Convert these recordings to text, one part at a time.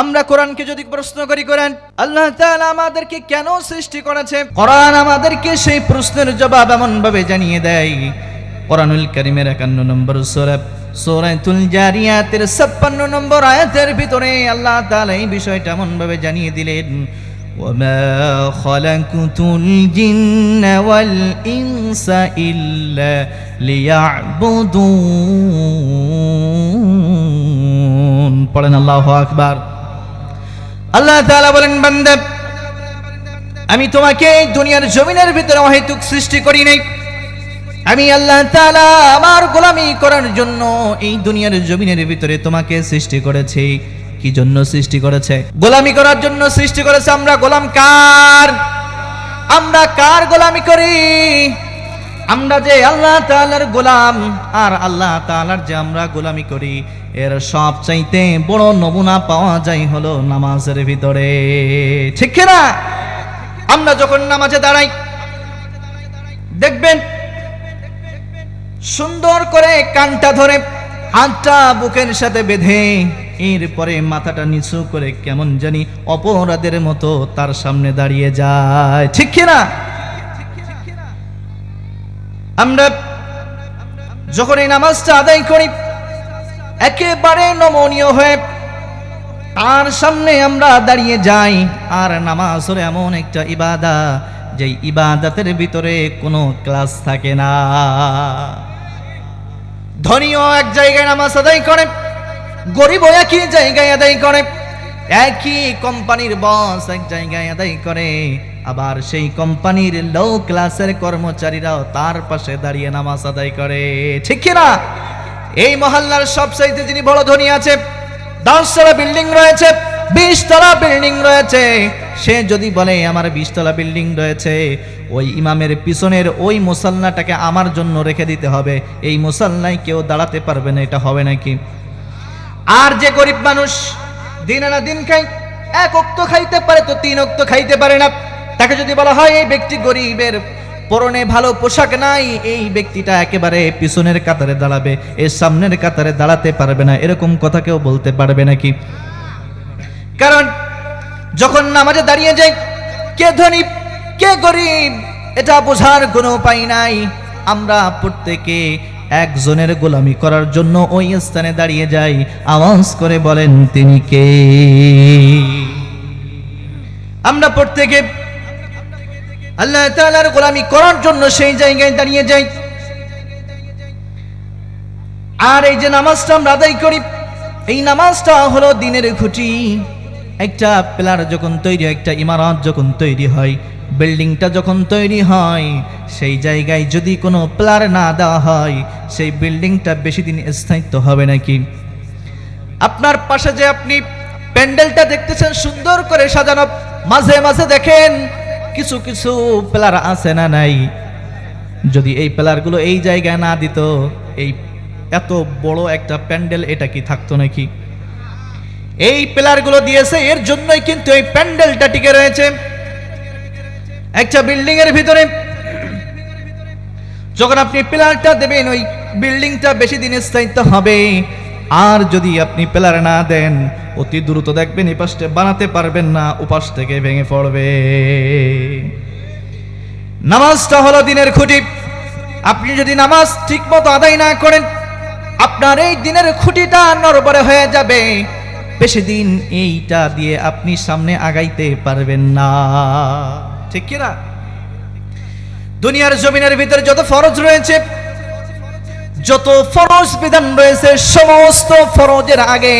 আমরা কোরআনকে যদি প্রশ্ন করি, কোরআন আল্লাহ তাআলা আমাদেরকে কেন সৃষ্টি করেছে, কোরআন আমাদেরকে সেই প্রশ্নের জবাব এমন ভাবে জানিয়ে দেয়। কোরআনুল কারীমের 51 নম্বর সূরা সূরাতুল জারিয়াতের 56 নম্বর আয়াতের ভিতরে আল্লাহ তাআলা এই বিষয়টা এমন ভাবে জানিয়ে দিলেন, ওয়ামা খালাকুতুল জিন্না ওয়াল ইনসা ইল্লা লিয়াবুদুন। পড়েন আল্লাহু আকবার। আল্লাহ তাআলা বলেন, বান্দা আমি তোমাকে দুনিয়ার জমিনের ভিতরে অহেতুক সৃষ্টি করি নাই। আমি আল্লাহ তাআলা আমার গোলামি করার জন্য এই দুনিয়ার জমিনের ভিতরে তোমাকে সৃষ্টি করেছি। কি জন্য সৃষ্টি করেছে? গোলামি করার জন্য সৃষ্টি করেছে। আমরা গোলাম কার? আমরা কার গোলামি করি? আমরা যে আল্লাহ তাআলার গোলাম, আর আল্লাহ তাআলার যে আমরা গোলামি করি, এর সবচাইতে বড় নমুনা পাওয়া যায় হলো নামাজের ভিতরে। ঠিক না? আমরা যখন নামাজে দাঁড়াই দেখবেন সুন্দর করে কানটা ধরে হাতটা বুকের সাথে বেঁধে এরপরে মাথাটা নিচু করে কেমন জানি অপরাধের মতো তার সামনে দাঁড়িয়ে যায়। ঠিক কিনা? আমরা যখন এই নামাজটা আদায় করি একেবারে নমনীয় হয়ে তার সামনে আমরা দাঁড়িয়ে যাই। আর নামাজ হলো এমন একটা ইবাদত যে ইবাদতের ভিতরে কোনো ক্লাস থাকে না। ধনীও এক জায়গায় নামাজ আদায় করে, গরিবও একই জায়গায় আদায় করে, একই কোম্পানির বস এক জায়গায় আদায় করে, আবার সেই কোম্পানির লো ক্লাসের কর্মচারীরাও তার পাশে দাঁড়িয়ে নামাজ আদায় করে। ঠিক কিনা? এই মহল্লার সবচাইতে যিনি বড় ধনী আছে, 10 তলা বিল্ডিং রয়েছে, 20 তলা বিল্ডিং রয়েছে, সে যদি বলে আমার 20 তলা বিল্ডিং রয়েছে, ওই ইমামের পিছনের ওই মুসাল্লাটাকে আমার জন্য রেখে দিতে হবে, এই মুসাল্লায় কেউ দাঁড়াতে পারবে না, এটা হবে নাকি? আর যে গরিব মানুষ দিন আনা দিন খায়, 1 ওয়াক্ত খাইতে পারে তো 3 ওয়াক্ত খাইতে পারে না, তাকে যদি বলা হয় এই ব্যক্তি গরিবের পরনে ভালো পোশাক নাই, এই ব্যক্তিটা একেবারে পিছনের কাতারে দাঁড়াবে, এর সামনের কাতারে দাঁড়াতে পারবে না, এরকম কথা কেউ বলতে পারবে নাকি? কারণ যখন নামাজে দাঁড়িয়ে যায় কে ধনী কে গরিব এটা বোঝার কোনো উপায় নাই। আমরা প্রত্যেকে একজনের গোলামি করার জন্য ওই স্থানে দাঁড়িয়ে যাই। আওয়াজ করে বলেন তিনি কে? আমরা প্রত্যেকে আল্লাহ তাআলার গোলামি করার জন্য সেই জায়গায় দাঁড়িয়ে যাই। আর এই যে নামাজটা আমরা আদায় করি, এই নামাজটা হলো দিনের খুঁটি। একটা পিলার যখন তৈরি হয়, একটা ইমারত যখন তৈরি হয়, বিল্ডিংটা যখন তৈরি হয়, সেই জায়গায় যদি কোনো পিলার না দেওয়া হয় সেই বিল্ডিংটা বেশি দিন স্থায়িত্ব হবে নাকি? আপনার পাশে যে আপনি প্যান্ডেলটা দেখতেছেন সুন্দর করে সাজানো, মাঝে মাঝে দেখেন কিছু কিছু পিলার আছে না নাই? যদি এই পিলারগুলো এই জায়গায় না দিত, এই এত বড় একটা প্যান্ডেল এটা কি থাকতো নাকি? এই পিলারগুলো দিয়েছে, এর জন্যই কিন্তু এই প্যান্ডেলটা টিকে রয়েছে। একটা বিল্ডিং এর ভিতরে যখন আপনি পিলারটা দেবেন, ওই বিল্ডিংটা বেশি দিন স্থায়িত্ব হবে। আর যদি আপনি পিলার না দেন, অতি দ্রুত দেখবেন এই পাশে বানাতে পারবেন না, উপাস থেকে ভেঙে পড়বে। নামাজটা হলো দিনের খুঁটি। আপনি যদি নামাজ ঠিক মতো আদায় না করেন, আপনার এই দিনের খুঁটিটা নড়বড়ে হয়ে যাবে। বেশি দিন এইটা দিয়ে আপনি সামনে আগাইতে পারবেন না। ঠিক কিনা? দুনিয়ার জমিনের ভিতরে যত ফরজ রয়েছে, যত ফরজ বিধান রয়েছে, সমস্ত ফরজের আগে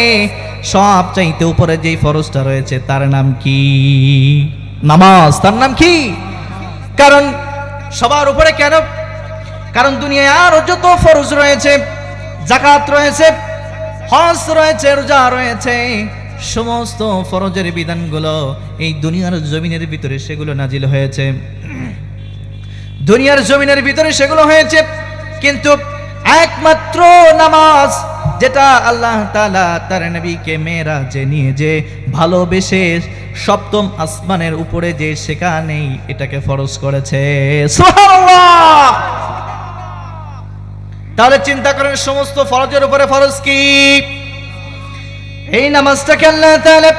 সবচাইতে উপরে যেই ফরজটা রয়েছে তার নাম কি? নামাজ। তার নাম কি? কারণ সবার উপরে কেন? কারণ দুনিয়ায় আরো যত ফরজ রয়েছে, যাকাত রয়েছে, হজ রয়েছে, রোজা রয়েছে, সমস্ত ফরজের বিধানগুলো এই দুনিয়ার জমিনের ভিতরে সেগুলো নাজিল হয়েছে, দুনিয়ার জমিনের ভিতরে সেগুলো হয়েছে। কিন্তু একমাত্র নামাজ, যেটা আল্লাহ তাআলা তার নবীকে মেরাজে নিয়ে যে ভালোবেসে সপ্তম আসমানের উপরে যে সেখানেই এটাকে ফরজ করেছে। সুবহানাল্লাহ! তাহলে চিন্তা করেন সমস্ত ফরজের উপরে ফরজ কি? এই নামাজটাকে আল্লাহ তাআলা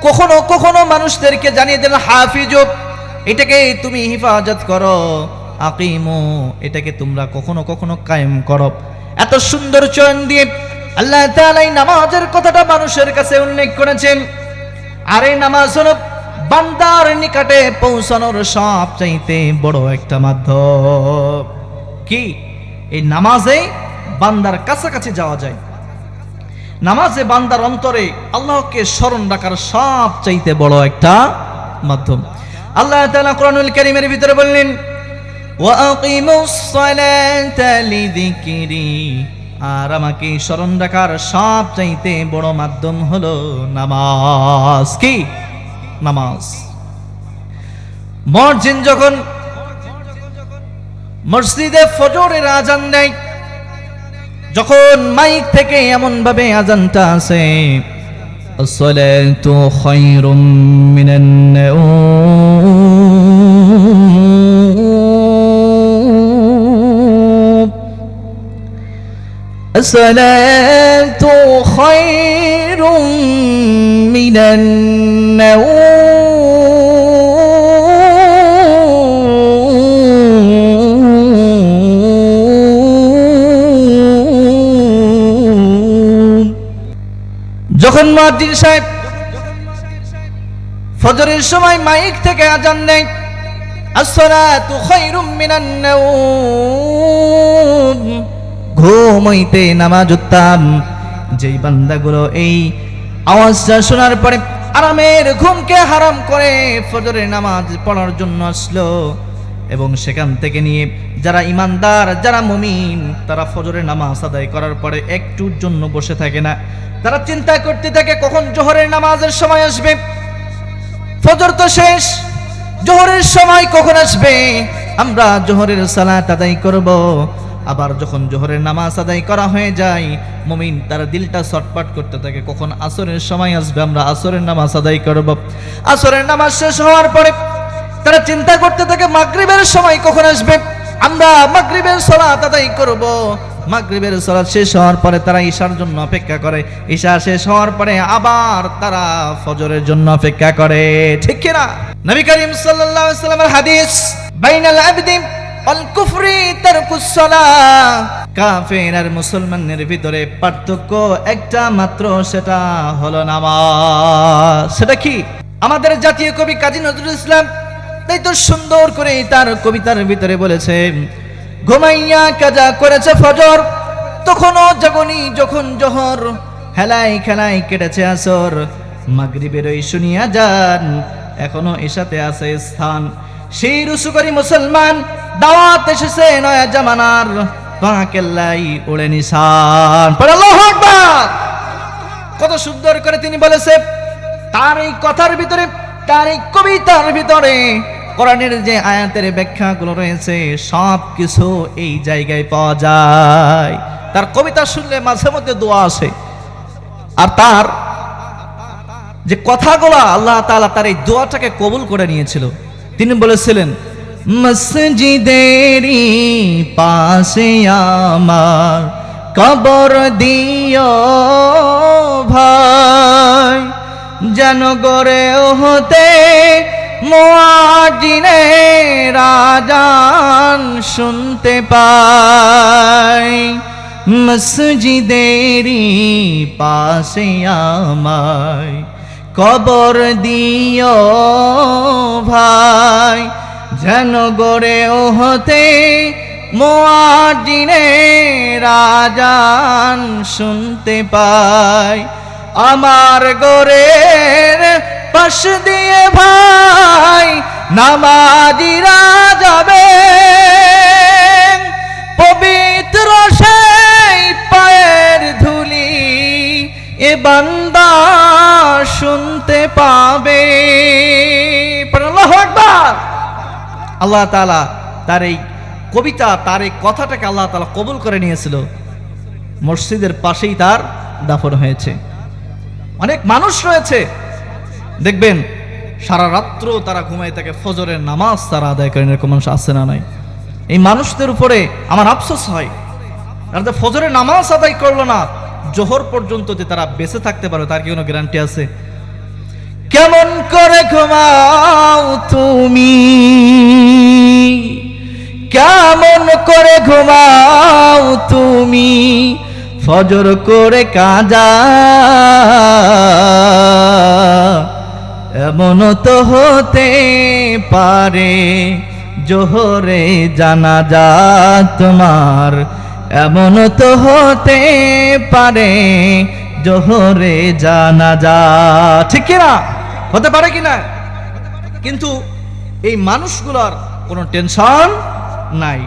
কখনো কখনো মানুষদেরকে জানিয়ে দিলেন হাফিজু, এটাকে তুমি হিফাজত করো, আকিমু, এটাকে তোমরা কখনো কখনো কায়েম করো। এত সুন্দর চয়ন দিয়ে আল্লাহ তাআলা এই নামাজের কথাটা মানুষের কাছে উল্লেখ করেছেন। আর এই নামাজ হলো বান্দার নিকটে পৌঁছানোর সবচাইতে বড় একটা মাধ্যম। কি? এই নামাজে বান্দার কাছাকাছি যাওয়া যায়। নামাজে বান্দার অন্তরে আল্লাহকে স্মরণ রাখার সবচাইতে বড় একটা মাধ্যম। আল্লাহ তাআলা কোরআনুল কারীমের ভিতরে বললেন, ওয়া আকিমুস সালাতা লিযিকরি, আর আমাকে স্মরণ রাখার সবচাইতে বড় মাধ্যম হলো নামাজ। কি? নামাজ। মুয়াজ্জিন যখন মসজিদে ফজরের আজান দেয়, যখন মাইক থেকে এমন ভাবে আজানটা আছে, আসসালাতু খায়রুম মিনান নাওম, আসসালাতু খায়রুম মিনান নাওম, যখন মুয়াজ্জিন সাহেব ফজরের সময় মাইক থেকে আজান দেয়, আসসালাতু খায়রুম মিনান নাওম, ঘুম হইতে নামাজ উত্তম, যেই বান্দাগুলো এই আওয়াজটা শোনার পরে আরামের ঘুমকে হারাম করে ফজরের নামাজ পড়ার জন্য আসলো, এবং সেখান থেকে নিয়ে যারা ইমানদার, যারা মুমিন, তারা ফজরের নামাজ আদায় করার পরে একটুর জন্য বসে থাকে না। তারা চিন্তা করতে থাকে কখন জোহরের নামাজের সময় আসবে। ফজর তো শেষ, জোহরের সময় কখন আসবে, আমরা জোহরের সালাত আদায় করব। আবার যখন জোহরের নামাজ আদায় করা হয়ে যায়, মুমিন তার দিলটা ছটফট করতে থাকে কখন আসরের সময় আসবে, আমরা আসরের নামাজ আদায় করব। আসরের নামাজ শেষ হওয়ার পরে তারা চিন্তা করতে থাকে মাগরিবের সময় কখন আসবে, আমরা মাগরিবের সালাত আদায় করব। মাগরিবের সালাত শেষ হওয়ার পরে তারা ঈশার জন্য অপেক্ষা করে, ঈশা শেষ হওয়ার পরে আবার তারা ফজরের জন্য অপেক্ষা করে। ঠিক কি না? নবী করিম সাল্লাল্লাহু আলাইহি ওয়াসাল্লামের হাদিস, বাইনাল আবদি ওয়াল কুফরি তারকুস সালাহ, কাফের আর মুসলমানের ভিতরে পার্থক্য একটা মাত্র, সেটা হলো নামাজ। সেটা কি? আমাদের জাতীয় কবি কাজী নজরুল ইসলাম তাই তো সুন্দর করে তার কবিতার ভিতরে বলেছে, ঘুমাইয়া কাজা করেছে ফজর, তখনও জাগনি যখন জোহর, হেলাই খেলাই কেটেছে আসর, মাগরিবের ওই শুনিয়া যান, এখনো ঈশাতে আছে স্থান। সেই রুসুকরি মুসলমান দাওয়াত এসেছে নয়া জামানার, পাকেল্লাই ওড়ে নিশান। আল্লাহু আকবার! কত সুন্দর করে তিনি বলেছে। তার এই কথার ভিতরে, তার এই কবিতার ভিতরে কোরআনের যে আয়াতের ব্যাখ্যাগুলো রয়েছে সব কিছু এই জায়গায় পাওয়া যায়। তার কবিতা শুনলে মাঝে মধ্যে দোয়া আসে, আর তার যে কথাগুলো আল্লাহ তাআলা তার এই দোয়াটাকে কবুল করে নিয়েছিল। তিনি বলেছিলেন, মসজিদেরই পাশে আমার কবর দিও ভাই, যেন গড়ে হতে মুয়াজ্জিনের আযান শুনতে পাই, মসজিদেরই পাশে আমায় কবর দিও ভাই, যেন গড়ে হতে মুয়াজ্জিনের আযান শুনতে পাই। আমার গোরের পাশ দিয়ে ভাই নামাজিরা যাবে, পবিত্র সেই পায়ের ধুলি এ বান্দা শুনতে পাবে। আল্লাহু আকবার! আল্লাহ তাআলা তার এই কবিতা, তার এই কথাটাকে আল্লাহ তাআলা কবুল করে নিয়েছিল। মসজিদের পাশেই তার দাফন হয়েছে। অনেক মানুষ রয়েছে দেখবেন সারা রাত্র তারা ঘুমায় থাকে, ফজরের নামাজ তারা আদায় করেন, এরকম মানুষ আছে না নাই? এই মানুষদের উপরে আমার আফসোস হয়, তারা ফজরের নামাজ আদায় করলো না, জোহর পর্যন্ত যে তারা বেঁচে থাকতে পারবে তার কি কোনো গ্যারান্টি আছে? কেমন করে ঘুমাও তুমি, কেমন করে ঘুমাও তুমি, ফজর করে কাজা, এমন তো হতে পারে জোহরে জানাজা তোমার, এমন তো হতে পারে জোহরে জানাজা। ঠিক কিনা? হতে পারে কিনা? কিন্তু এই মানুষগুলোর কোনো টেনশন নাই,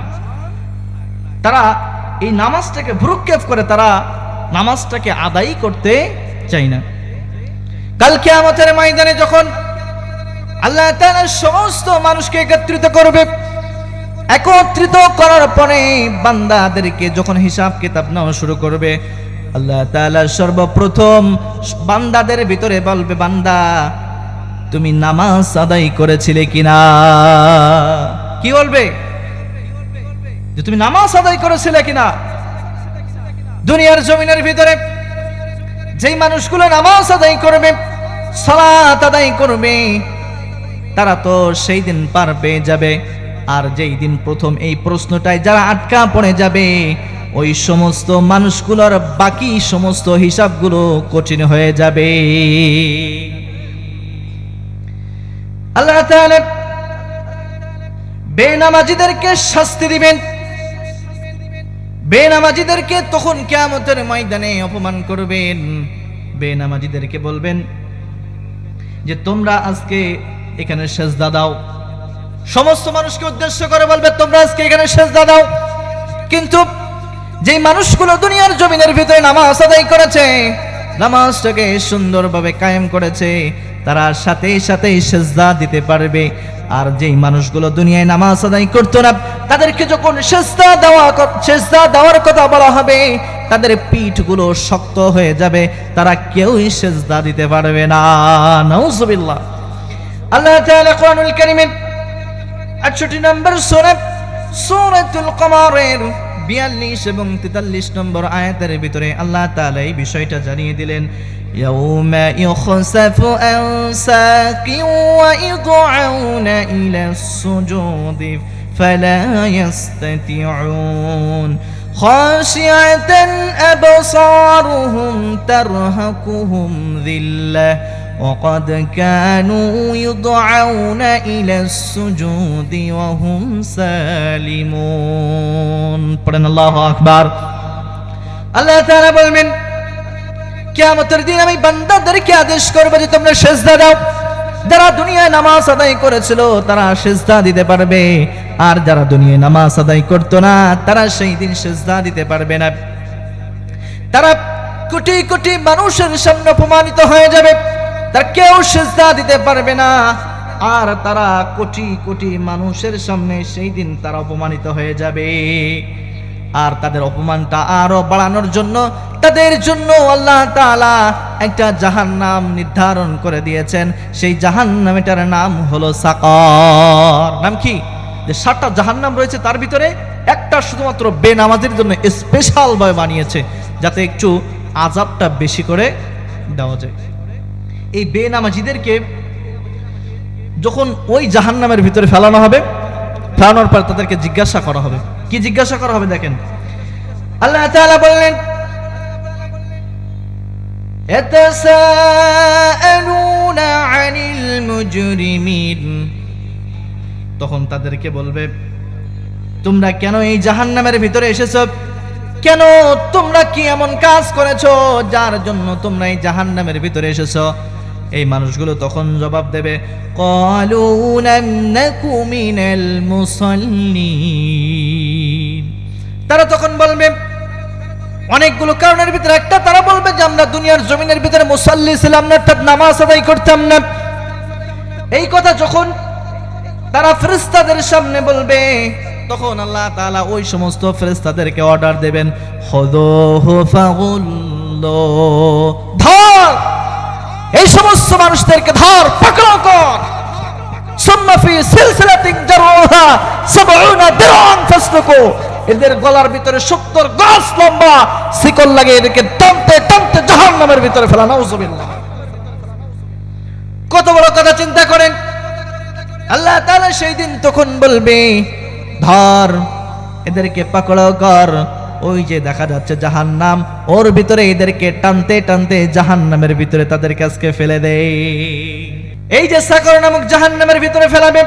তারা এই নামাজটাকে ভ্রুক্ষেপ করে, তারা নামাজটাকে আদায় করতে চায় না। কাল কিয়ামতের ময়দানে যখন আল্লাহ তাআলা সমস্ত মানুষকে একত্রিত করবে, একত্রিত করার পরে বান্দাদেরকে যখন হিসাব কিতাব নেওয়া শুরু করবে, আল্লাহ তাআলা সর্বপ্রথম বান্দাদের ভিতরে বলবে, বান্দা তুমি নামাজ আদায় করেছিলে কিনা? কি বলবে? যে তুমি নামাজ আদায় করেছিলে কিনা? দুনিয়ার জমিনের ভিতরে যেই মানুষগুলো নামাজ আদায় করবে, সালাত আদায় করবে, তারা তো সেই দিন পার পেয়ে যাবে। আর যেই দিন প্রথম এই প্রশ্নটায় যারা আটকা পড়ে যাবে, ওই সমস্ত মানুষগুলোর বাকি সমস্ত হিসাবগুলো কঠিন হয়ে যাবে। আল্লাহ তাআলা বেনামাজিদেরকে শাস্তি দিবেন, বেনামাজিদেরকে তখন কিয়ামতের ময়দানে অপমান করবেন। বেনামাজিদেরকে বলবেন যে তোমরা আজকে এখানে সেজদা দাও। সমস্ত মানুষকে উদ্দেশ্য করে বলবে তোমরা আজকে এখানে সেজদা দাও। কিন্তু যেই মানুষগুলো দুনিয়ার জমিনের ভিতরে নামাজ আদায় করেছে, নামাজটাকে সুন্দরভাবে কায়েম করেছে, তারা সাথে সাথে সেজদা দিতে পারবে। আর যেই মানুষগুলো দুনিয়ায় নামাজ আদায় করতো না, তাদেরকে যখন সেজদা দেওয়ার কথা বলা হবে, তাদের পিঠগুলো শক্ত হয়ে যাবে, তারা কেউই সেজদা দিতে পারবে না। নাউজুবিল্লাহ। আল্লাহ তাআলা কোরআনুল কারীমের 68 নম্বর সূরা সূরাতুল কমারের 42 এবং 43 নম্বর আয়াতের ভিতরে আল্লাহ তাআলা এই বিষয়টা জানিয়ে দিলেন, ইয়াউমা ইউখসাফু আন সাকিন ওয়া ইদউনা ইলাস সুজুদি ফালা ইস্তাতিউন খাশিআতান আবসারুহুম তারহাকুহুম যিল্লাহ وقد كانوا يدعون إلى السجود وهم سالمون পড়েন আল্লাহু আকবার। আল্লাহ তাআলা বলবেন কিয়ামতের দিন আমি বান্দাদেরকে আদেশ করব যে তোমরা সিজদা দাও। যারা দুনিয়ায় নামাজ আদায় করেছিল তারা সিজদা দিতে পারবে, আর যারা দুনিয়ায় নামাজ আদায় করতো না তারা সেই দিন সিজদা দিতে পারবে না। তারা কোটি কোটি মানুষের সামনে অপমানিত হয়ে যাবে, তারা কেউ সিজদা দিতে পারবে না। আর তারা কোটি কোটি মানুষের সামনে সেই দিন তারা অপমানিত হয়ে যাবে। আর তাদের অপমানটা আরো বাড়ানোর জন্য তাদের জন্য আল্লাহ তাআলা একটা জাহান্নাম নির্ধারণ করে দিয়েছেন। সেই জাহান্নামের নাম হলো সাকার। নাম কি? যে 7টা জাহান্নাম রয়েছে, তার ভিতরে একটা শুধুমাত্র বেনামাজির জন্য স্পেশাল ভাবে বানিয়েছে, যাতে একটু আযাবটা বেশি করে দেওয়া যায়। এই বেনামাজিদেরকে যখন ওই জাহান্নামের ভিতরে ফেলানো হবে, ফেলানোর পর তাদেরকে জিজ্ঞাসা করা হবে। কি জিজ্ঞাসা করা হবে? দেখেন আল্লাহ তাআলা বললেন, ইয়াতাসাআলুনা আনিল মুজরিমিন। তখন তাদেরকে বলবে তোমরা কেন এই জাহান্নামের ভিতরে এসেছো? কেন তোমরা কি এমন কাজ করেছো যার জন্য তোমরা এই জাহান্নামের ভিতরে এসেছো? এই মানুষগুলো তখন জবাব দেবে, ক্বালু লাম নাকু মিনাল মুসাল্লিন। তারা তখন বলবে অনেকগুলো কারণের ভিতরে একটা, তারা বলবে যে আমরা দুনিয়ার জমিনের ভিতরে মুসাল্লি ছিলাম না, অর্থাৎ নামাজ আদায় করতাম না। এই কথা যখন তারা ফেরেশতাদের সামনে বলবে, তখন আল্লাহ তাআলা ওই সমস্ত ফেরেশতাদেরকে অর্ডার দেবেন, খুযুহু ফাগুল্লু, ধর এই সমস্ত মানুষদেরকে ধর, পাকড়াও কর। সুম্মা ফি সিলসিলাতিন জারউহা 70 দিরআন ফাসলুকু, এদের গলার ভিতরে 70 গজ লম্বা শিকল লাগে, এদেরকে টানতে টানতে জাহান্নামের ভিতরে ফেলা। নাউজুবিল্লাহ। কথা চিন্তা করেন, আল্লাহ তাআলা সেই দিন তখন বলবে, ধর এদেরকে পাকড়াও কর। ওই যে দেখা যাচ্ছে জাহান্নাম, ওর ভিতরে এদেরকে টানতে টানতে জাহান্নামের ভিতরে তাদেরকে আজকে ফেলে দেয়। এই যে সাকর নামক জাহান্নামের ভিতরে ফেলাবে,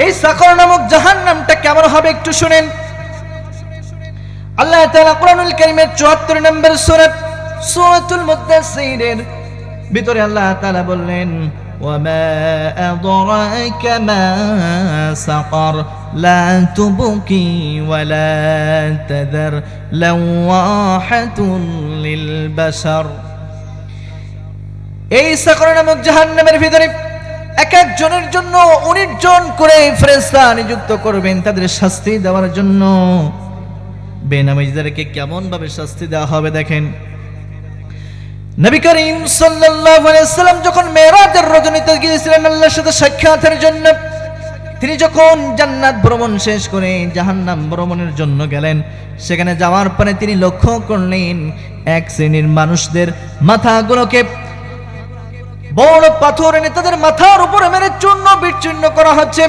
এই সাকর নামক জাহান্নামটা কেমন হবে একটু শুনেন। আল্লাহ তাআলা কোরআনুল কারীমের ৭৪ নম্বর সূরাতুল মুদ্দাসসিরের ভিতরে আল্লাহ তাআলা বললেন, ওয়ামা আদরাকা মা সাকর লা তুবকি ওয়ালা তাদার লাওয়াহাতুন লিল বাশার। এই সাকর নামক জাহান্নামের ভিতরে এক এক জনের জন্য ১৯ জন করে ফেরেশতা নিযুক্ত করবেন তাদের শাস্তি দেওয়ার জন্য। বেনামাজীদেরকে কেমন ভাবে শাস্তি দেওয়া হবে দেখেন। নবী করিম সাল্লাল্লাহু আলাইহি ওয়াসাল্লাম যখন মেরাজের রজনীতে গিয়েছিলেন আল্লাহর সাথে সাক্ষাতের জন্য, তিনি যখন জান্নাত ভ্রমণ শেষ করে জাহান্নাম ভ্রমণের জন্য গেলেন, সেখানে যাওয়ার পরে তিনি লক্ষ্য করলেন এক শ্রেণীর মানুষদের মাথাগুলোকে বড় পাথর এনে তাদের মাথার উপরে মেরে চূর্ণ বিচ্ছিন্ন করা হচ্ছে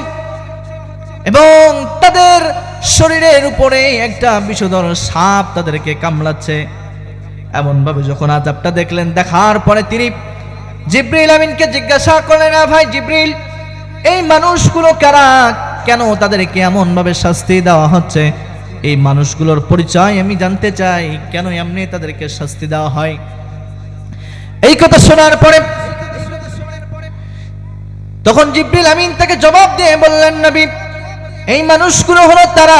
এবং তাদের শরীরের উপরে একটা বিষধর সাপ তাদেরকে কামড়াচ্ছে। এমন ভাবে যখন আযাবটা দেখলেন, দেখার পরে তিনি জিবরিল আমিনকে জিজ্ঞাসা করলেন, ভাই জিবরিল, এই মানুষগুলো কারা, কেন তাদেরকে এমন ভাবে শাস্তি দেওয়া হচ্ছে? এই মানুষগুলোর পরিচয় আমি জানতে চাই, কেন এমনি তাদেরকে শাস্তি দেওয়া হয়? এই কথা শোনার পরে তখন জিবরিল আমিন তাকে জবাব দিয়ে বললেন, নবী, এই মানুষগুলো হলো তারা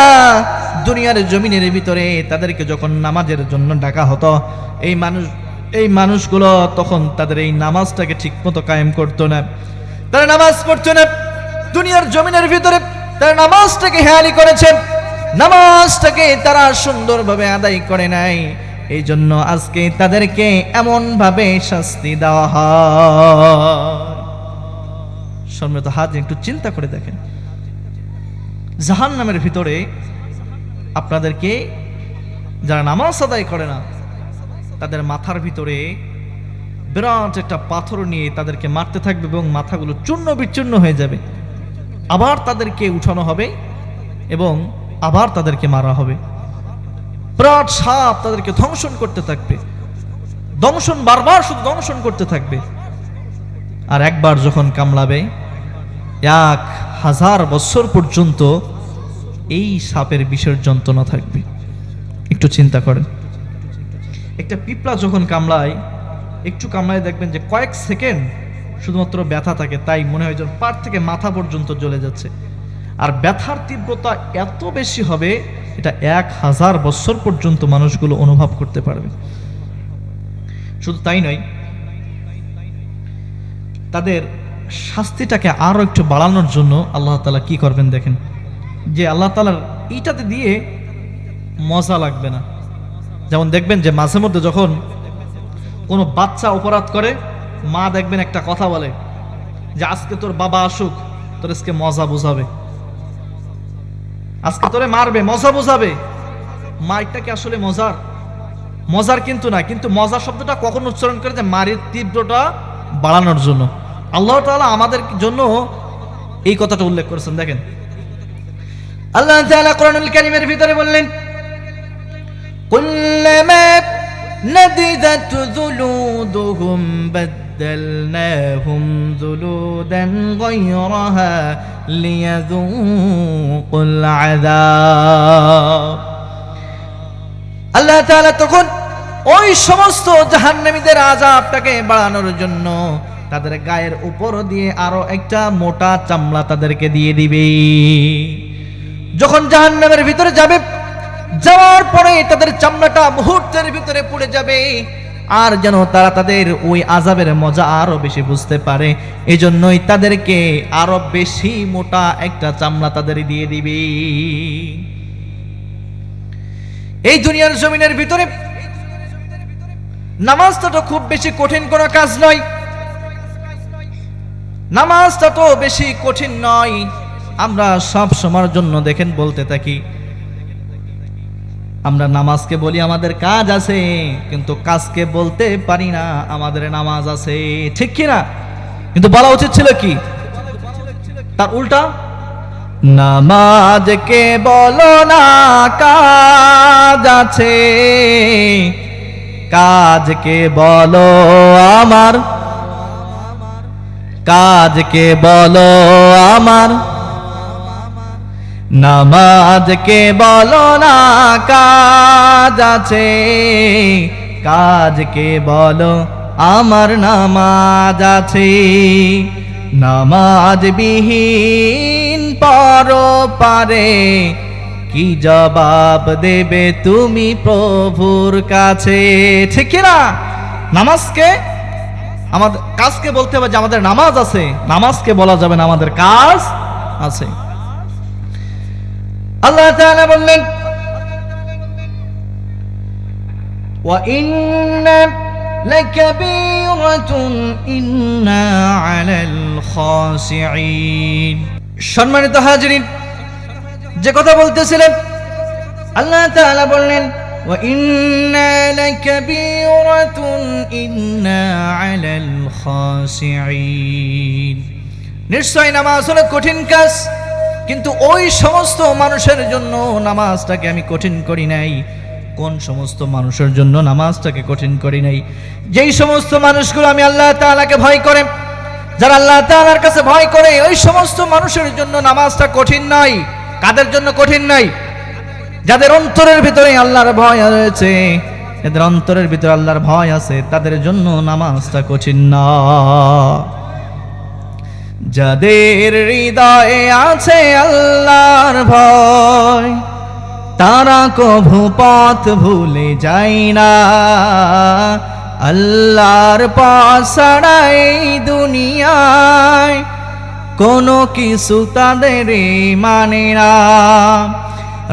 দুনিয়ার জমিনের ভিতরে তাদেরকে যখন নামাজের জন্য ডাকা হতো, এই মানুষগুলো তখন তাদের এই নামাজটাকে ঠিকমতো কায়েম করতো না, তারা নামাজ পড়তো না। দুনিয়ার জমিনের ভিতরে তারা নামাজটাকে হেয়ালি করেছে, নামাজটাকে তারা সুন্দরভাবে আদায় করে নাই। এই জন্য আজকে তাদেরকে এমন ভাবে শাস্তি দেওয়া হয়। সম্মানিত হাজির, একটু চিন্তা করে দেখেন, জাহান্নামের ভিতরে আপনাদেরকে যারা নামাজ আদায় করে না তাদের মাথার ভিতরে বিরাট একটা পাথর নিয়ে তাদেরকে মারতে থাকবে এবং মাথাগুলো চূর্ণ বিচ্ছিন্ন হয়ে যাবে। আবার তাদেরকে উঠানো হবে এবং আবার তাদেরকে মারা হবে। বিরাট সাপ তাদেরকে ধ্বংসন করতে থাকবে, দংশন বারবার শুধু দংশন করতে থাকবে। আর একবার যখন কামড়াবে ১,০০০ বছর পর্যন্ত এই সাপের বিষের যন্ত্রণা থাকবে। একটু চিন্তা করেন, একটা পিঁপড়া যখন কামড়ায়, একটু কামড়ায় দেখবেন যে কয়েক সেকেন্ড শুধুমাত্র ব্যথা থাকে, তাই মনে হয় যেন পার থেকে মাথা পর্যন্ত জ্বলে যাচ্ছে। আর ব্যথার তীব্রতা এত বেশি হবে, এটা ১,০০০ বছর পর্যন্ত মানুষগুলো অনুভব করতে পারবে। শুধু তাই নয়, তাদের শাস্তিটাকে আরো একটু বাড়ানোর জন্য আল্লাহ তাআলা কি করবেন দেখেন, যে আল্লাহ তাআলার এইটাতে দিয়ে মজা লাগবে না। যেমন দেখবেন যে মাঝে মধ্যে যখন কোনো বাচ্চা অপরাধ করে, মা দেখবেন একটা কথা বলে যে আজকে তোর বাবা আসুক, তোর আজকে মজা বোঝাবে, আজকে তোরে মারবে, মজা বোঝাবে। মারটা কি আসলে মজার কিন্তু না, কিন্তু মজা শব্দটা কখন উচ্চারণ করে যে মারের তীব্রতা বাড়ানোর জন্য। আল্লাহ তাআলা আমাদের জন্য এই কথাটা উল্লেখ করেছেন। দেখেন আল্লাহ তাআলা কোরআনুল কারীমের ভিতরে বললেন, কুল্লামা নাদিদাত যুলুদুহুম বাদদালনাহুম যুলুদান গায়রাহা লিয়াযুকুল আযাব। আল্লাহ তাআলা তখন ওই সমস্ত জাহান্নামীদের আযাবটাকে বাড়ানোর জন্য তাদের গায়ের উপর দিয়ে আরো একটা মোটা চামড়া তাদেরকে দিয়ে দিবে। যখন জাহান্নামের ভিতরে যাবে, যাওয়ার পরে তাদের চামড়াটা মুহূর্তের ভিতরে পুড়ে যাবে। আর যেন তারা তাদের ওই আযাবের মজা আরো বেশি বুঝতে পারে, এজন্যই তাদেরকে আরো বেশি মোটা একটা চামড়া তাদের দিয়ে দিবে। এই দুনিয়ার জমিনের ভিতরে নামাজটা তো খুব বেশি কঠিন কোনো কাজ নয়, নামাজটা তো বেশি কঠিন নয়। আমরা সব সময়ের জন্য দেখেন বলতে থাকি আমরা নামাজকে বলি আমাদের কাজ আছে, কিন্তু কাজকে বলতে পারি না আমাদের নামাজ আছে, ঠিক কি না? কিন্তু বলা উচিত ছিল কি তার উল্টা, নামাজকে বলো না কাজ আছে, কাজকে বলো আমার, কাজকে বলো আমার, নামাজকে বলো না কাজ আছে, কাজকে বলো আমার নামাজ আছে। নামাজ বিহীন পরপারে কি জবাব দেবে তুমি প্রভুর কাছে, ঠিক কি না? নামাজকে আমাদের কাজকে বলতে হবে যে আমাদের নামাজ আছে, নামাজকে বলা যাবে না আমাদের কাজ আছে। আল্লাহ তাআলা বললেন ওয়া ইন্না লাকাবীরাতুন ইন্না আলাল খাশিঈন। সম্মানিত হাজিরিন, যে কথা বলতেছিলেন আল্লাহ তাআলা বললেন ওয়া ইন্না লাকাবীরাতুন ইন্না আলাল খাশিঈন। নিশ্চয় নামাজ হলো কঠিন কাজ, কিন্তু ওই সমস্ত মানুষের জন্য নামাজটাকে আমি কঠিন করি নাই। কোন সমস্ত মানুষের জন্য নামাজটাকে কঠিন করি নাই? যেই সমস্ত মানুষগুলো আমি আল্লাহ তাআলাকে ভয় করে, যারা আল্লাহ তাআলার কাছে ভয় করে, ওই সমস্ত মানুষের জন্য নামাজটা কঠিন নয়। কাদের জন্য কঠিন নয়? যাদের অন্তরের ভিতরে আল্লাহর ভয় রয়েছে, যাদের অন্তরের ভিতরে আল্লাহর ভয় আছে, তাদের জন্য নামাজটা কঠিন না। যাদের হৃদয়ে আছে আল্লাহর ভয়, তারা কভু পথ ভুলে যায় না। আল্লাহর পথ ছাড়া এই দুনিয়ায় কোনো কিছু তাদের মানে না।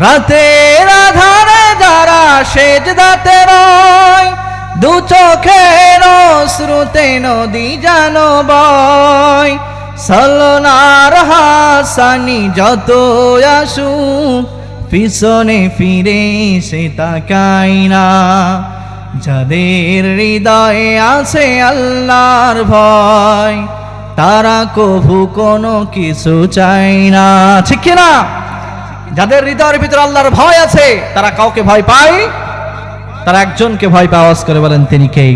রাতের আধারে যারা সেজদাতে রয়, দু চোখের অশ্রুতে নদী যেন বয়। সলনার হাসানি যত আসুক, পিছনে ফিরে সে তাকাই না। যাদের হৃদয়ে আছে আল্লাহর ভয়, তারা কভু কোনো কিছু চায় না, ঠিক না? যাদের হৃদয়ের ভিতরে আল্লাহর ভয় আছে, তারা কাউকে ভয় পায়? তারা একজনকে ভয় পায়, আওয়াজ করে বলেন তিনি কে?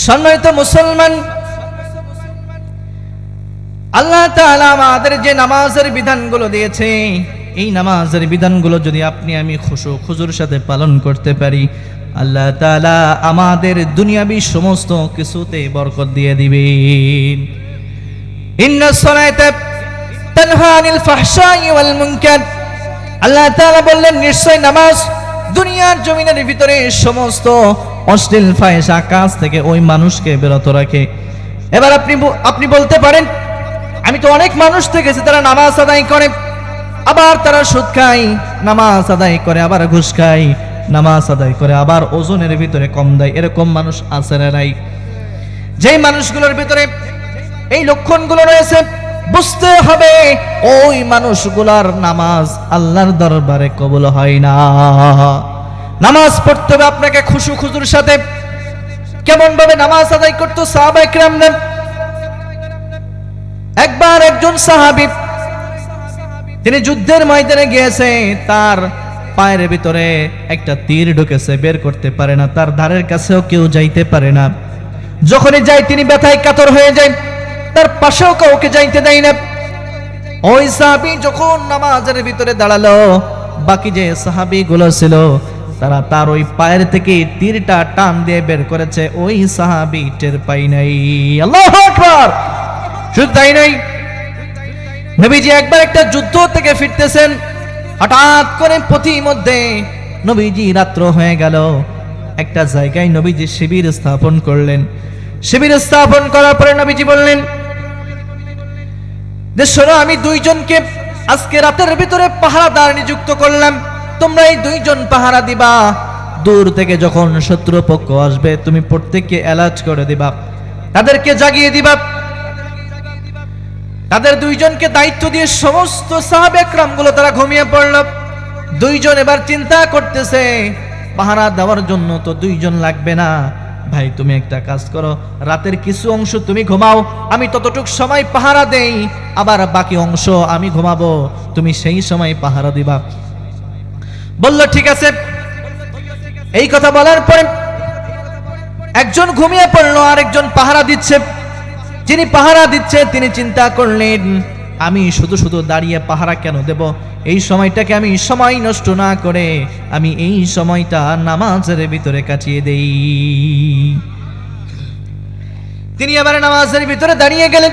সম্মানিত মুসলমান, আল্লাহ তাআলা আমাদের যে নামাজের বিধানগুলো দিয়েছে, এই নামাজের বিধানগুলো যদি আপনি আমি খুশু খুজুর সাথে পালন করতে পারি, আল্লাহ তাআলা আমাদের দুনিয়াবি সমস্ত কিছুতে বরকত দিয়ে দিবেন। ইন্নাস সালাতা তানহা আনিল ফাহশাই ওয়াল মুনকার। আল্লাহ তাআলা বললেন নিশ্চয় নামাজ দুনিয়ার জমিনের ভিতরে সমস্ত অশ্লীল ফাহিশা কাজ থেকে ওই মানুষকে বিরত রাখে। এবার আপনি বলতে পারেন, আমি তো অনেক মানুষ দেখেছি তারা নামাজ আদায় করে, আবার তারা সুদ খায়, নামাজ আদায় করে আবার ঘুষ খায়, নামাজ আদায় করে আবার ওজনের ভিতরে কম দেয়। এরকম মানুষ আছে না নাই? যেই মানুষগুলোর ভিতরে এই লক্ষণগুলো রয়েছে, বুঝতে হবে ওই মানুষগুলার নামাজ আল্লাহর দরবারে কবুল হয় না। নামাজ পড়তে হবে আপনাকে খুশু খুজুর সাথে। কেমন ভাবে নামাজ আদায় করতো সাহাবায়ে কেরামরা? একবার একজন সাহাবী, তিনি যুদ্ধের ময়দানে গিয়েছে, তার পায়ের ভিতরে একটা তীর ঢুকেছে, বের করতে পারে না, তার ধারের কাছেও কেউ যাইতে পারে না। যখনই যায় তিনি ব্যথায় কাতর হয়ে যায়, তার পাশেও কাউকে যাইতে দেয় না। ওই সাহাবী যখন নামাজের ভিতরে দাঁড়ালো, বাকি যে সাহাবীগুলো ছিল তারা তার ওই পায়ের থেকে তীরটা টান দিয়ে বের করেছে, ওই সাহাবী টের পাই নাই। আল্লাহু আকবার! শুধু তাই নাই, নবীজি একবার একটা যুদ্ধ থেকে ফিরতেছেন, হঠাৎ করে পথিমধ্যে নবীজি রাত্র হয়ে গেল। একটা জায়গায় নবীজি শিবির স্থাপন করলেন। শিবির স্থাপন করার পরে নবীজি বললেন যে শোনো, আমি দুইজনকে আজকে রাতের ভিতরে পাহারাদার নিযুক্ত করলাম, তোমরা এই দুইজন পাহারা দিবা। দূর থেকে যখন শত্রুপক্ষ আসবে তুমি প্রত্যেককে এলাচ করে দিবা, তাদেরকে জাগিয়ে দিবা। তাদের দুইজনকে দায়িত্ব দিয়ে সমস্ত সাহাবে একরাম গুলো তারা ঘুমিয়ে পড়ল। দুইজন এবার চিন্তা করতেছে পাহারা দেওয়ার জন্য তো দুইজন লাগবে না, ভাই তুমি একটা কাজ করো, রাতের কিছু অংশ তুমি ঘুমাও, আমি ততটুক সময় পাহারা দেই, আবার বাকি অংশ আমি ঘুমাবো, তুমি সেই সময় পাহারা দিবা। বলল ঠিক আছে। এই কথা বলার পরে একজন ঘুমিয়ে পড়লো, আরেকজন পাহারা দিচ্ছে। যিনি পাহারা দিচ্ছে তিনি চিন্তা করলেন আমি শুধু শুধু দাঁড়িয়ে পাহারা কেন দেব, এই সময়টাকে আমি সময় নষ্ট না করে আমি এই সময়টা নামাজের ভিতরে কাটিয়ে দেই। তিনি এবারে নামাজের ভিতরে দাঁড়িয়ে গেলেন।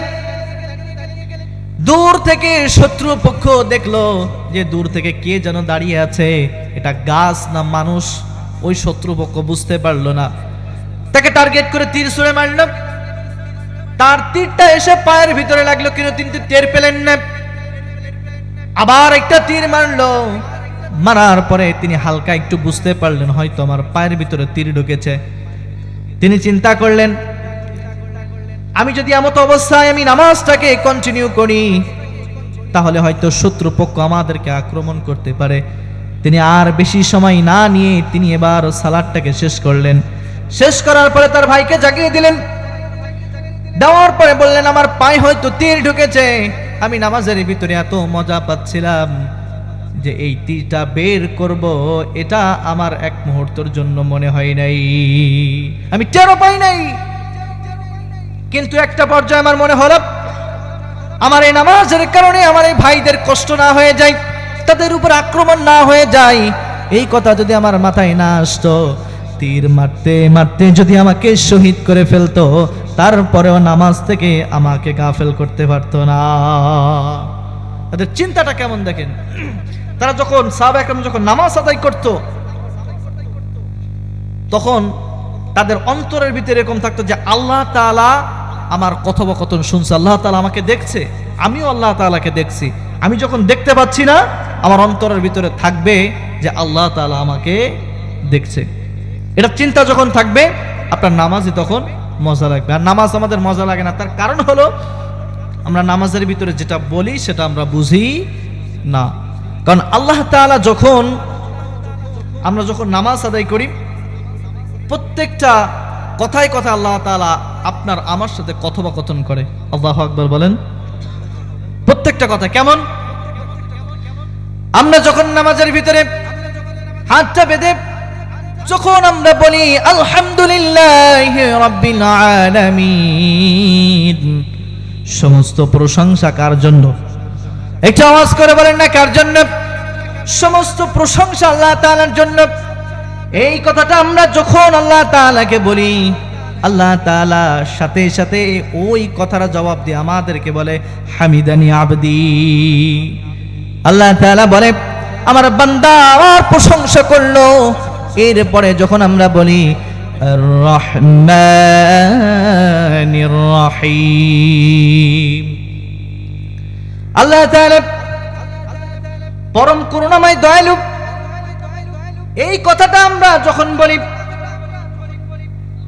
দূর থেকে শত্রু পক্ষ দেখলো যে দূর থেকে কে যেন দাঁড়িয়ে আছে, এটা গাছ না মানুষ ওই শত্রু পক্ষ বুঝতে পারলো না। তাকে টার্গেট করে তীর ছুঁড়ে মারল। তার তীরটা এসে পায়ের ভিতরে লাগলো কিন্তু তিনি টের পেলেন না। আবার একটা তীর মারলো, মারার পরে তিনি হালকা একটু বুঝতে পারলেন হয়তো আমার পায়ের ভিতরে তীর ঢুকেছে। তিনি চিন্তা করলেন আমি যদি এমত অবস্থায় আমি নামাজটাকে কন্টিনিউ করি তাহলে হয়তো শত্রুপক্ষ আমাদেরকে আক্রমণ করতে পারে। তিনি আর বেশি সময় না নিয়ে তিনি এবার সালাতটাকে শেষ করলেন। শেষ করার পরে তার ভাইকে জাগিয়ে দিলেন। দেওয়ার পরে বললেন আমার পায়ে হয়তো তীর ঢুকেছে, আমি নামাজের ভিতরে এত মজা পাচ্ছিলাম যে এই তীরটা বের করব এটা আমার এক মুহূর্তের জন্য মনে হয় নাই, আমি টেরও পাই নাই। কিন্তু একটা পর্যায়ে আমার মনে হলো আমার এই নামাজের কারণে আমার এই ভাইদের কষ্ট না হয়ে যায়, তাদের উপর আক্রমণ না হয়ে যায়, এই কথা যদি আমার মাথায় না আসতো, তীর মারতে মারতে যদি আমাকে শহীদ করে ফেলতো তারপরেও নামাজ থেকে আমাকে গাফেল করতে পারতো না। তাদের চিন্তাটা কেমন দেখেন। তারা যখন সাহাবা একরাম যখন নামাজ আদায় করত তখন তাদের অন্তরের ভিতরে এরকম থাকতো যে আল্লাহ তাআলা আমার কথোপকথন শুনছে, আল্লাহ তাআলা আমাকে দেখছে, আমিও আল্লাহ তাআলাকে দেখছি। আমি যখন দেখতে পাচ্ছি না আমার অন্তরের ভিতরে থাকবে যে আল্লাহ তাআলা আমাকে দেখছে। এটা চিন্তা যখন থাকবে আপনার নামাজই তখন মজা লাগবে। আর নামাজ আমাদের মজা লাগে না, তার কারণ হলো আমরা নামাজের ভিতরে যেটা বলি সেটা আমরা বুঝি না। কারণ আল্লাহ তাআলা আমরা যখন নামাজ আদায় করি প্রত্যেকটা কথায় কথা আল্লাহ তাআলা আপনার আমার সাথে কথোপকথন করে। আল্লাহু আকবার বলেন। প্রত্যেকটা কথা কেমন, আমরা যখন নামাজের ভিতরে হাতটা বেঁধে যখন আমরা বলি আলহামদুলিল্লাহি রাব্বিল আলামিন, সমস্ত প্রশংসা কার জন্য? একটু আওয়াজ করে বলেন না কার জন্য? সমস্ত প্রশংসা আল্লাহ তাআলার জন্য। এই কথাটা আমরা যখন আল্লাহ তাআলাকে বলি আল্লাহ তাআলা সাথে সাথে ওই কথার জবাব দিয়ে আমাদেরকে বলে হামিদানি আবদি। আল্লাহ তাআলা বলে আমার বান্দা আমার প্রশংসা করলো। এরপরে যখন আমরা বলি আর রহমানির রহিম, আল্লাহ তাআলা পরম করুণাময় দয়ালু, এই কথাটা আমরা যখন বলি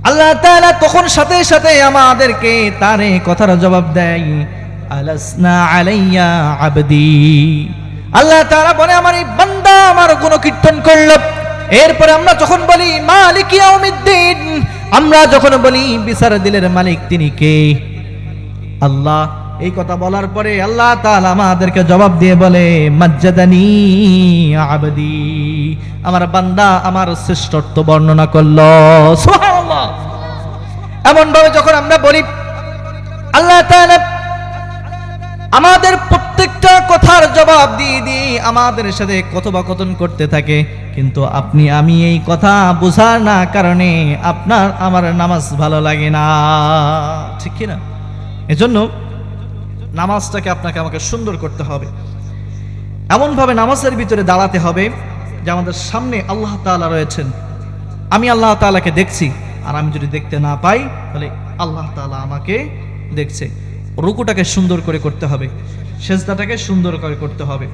আল্লাহ তাআলা তখন সাথে সাথে আমাদেরকে তার এই কথার জবাব দেয় আলাসনা আলাইয়া আবদি। আল্লাহ তাআলা বলে আমার এই বান্দা আমার গুণকীর্তন করল। এরপরে আমরা যখন বলি মালিক ইয়াউমিদ্দিন, আমরা যখন বলি বিচার দিলের মালিক তিনি কে? আল্লাহ। এই কথা বলার পরে আল্লাহ তাআলা আমাদেরকে জবাব দিয়ে বলে মাজ্জাদানি আবদি, আমার বান্দা আমার শ্রেষ্ঠত্ব বর্ণনা করলো। সুবহানাল্লাহ। এমন ভাবে যখন আমরা বলি আল্লাহ তাআলা আমাদের প্রত্যেকটা কথার জবাব দিয়ে দিয়ে আমাদের সাথে কথোপকথন করতে থাকে, কিন্তু আপনি আমি এই কথা বোঝার না কারণে আপনার আমার নামাজ ভালো লাগে না, ঠিক কি না? এজন্য নামাজটাকে আপনাকে আমাকে সুন্দর করতে হবে, এমনভাবে নামাজের ভিতরে দাঁড়াতে হবে যে আমাদের সামনে আল্লাহ তাআলা রয়েছেন, আমি আল্লাহ তাআলাকে দেখছি, আর আমি যদি দেখতে না পাই তাহলে আল্লাহ তাআলা আমাকে দেখছে। রুকুটাকে সুন্দর করে করতে হবে, সেজদাটাকে সুন্দর করে করতে হবে।